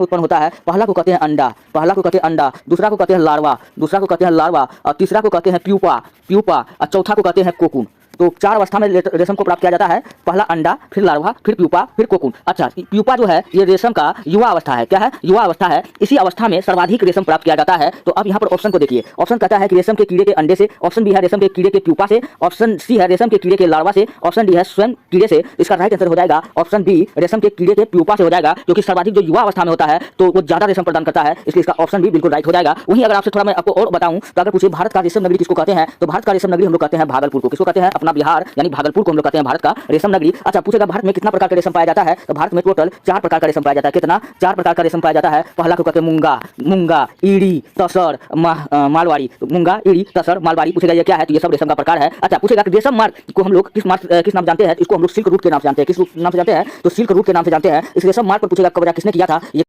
उत्पन्न होता है। पहला को कहते हैं अंडा, पहला को कहते हैं अंडा, दूसरा को कहते हैं लार्वा, दूसरा को कहते हैं लार्वा, और तीसरा को कहते हैं प्यूपा, प्यूपा, और चौथा को कहते हैं कोकून। तो 4 अवस्था में रेशम को प्राप्त किया जाता है। पहला अंडा, फिर लार्वा, फिर प्यूपा, फिर कोकून। अच्छा, प्यूपा जो है ये रेशम का युवा अवस्था है। क्या है? युवा अवस्था है। इसी अवस्था में सर्वाधिक रेशम प्राप्त किया जाता है। तो अब यहाँ पर ऑप्शन को देखिए। ऑप्शन कहता है कि रेशम के कीड़े के अंडे से, ऑप्शन बी है रेशम के कीड़े के प्यूपा से, ऑप्शन सी है रेशम के कीड़े के लार्वा से, ऑप्शन डी है स्वयं कीड़े से। इसका राइट आंसर हो जाएगा ऑप्शन बी, रेशम के कीड़े के प्यूपा से हो जाएगा, क्योंकि सर्वाधिक जो युवा अवस्था में होता है तो वो ज्यादा रेशम प्रदान करता है, इसलिए इसका ऑप्शन बी बिल्कुल राइट हो जाएगा। वहीं अगर आपसे थोड़ा मैं आपको और बताऊं तो अगर पूछे भारत का रेशम नगरी किसको कहते हैं, तो भारत का रेशम नगरी हम लोग कहते हैं भागलपुर को। किसको कहते हैं? अपना बिहार यानी भागलपुर को हम लोग कहते हैं भारत का रेशम नगरी। अच्छा, पूछेगा भारत में कितना प्रकार का रेशम पाया जाता है, तो भारत में टोटल 4 प्रकार का रेशम पाया जाता है। कितना? 4 प्रकार का रेशम पाया जाता है। पहला को कहते हैं मूंगा, मूंगा, ईड़ी, तसर, मालवाड़ी। मूंगा, ईड़ी, तसर, मालवाड़ी। पूछेगा ये क्या है, तो ये सब रेशम का प्रकार है। अच्छा, पूछेगा कि रेशम मार्ग को हम लोग किस नाम जानते हैं, इसको हम लोग सिल्क रूट के नाम से जानते हैं। किस नाम से जानते हैं? तो सिल्क रूट के नाम से जानते हैं। इस रेशम मार्ग पर पूछेगा कब्जा किसने किया था, ये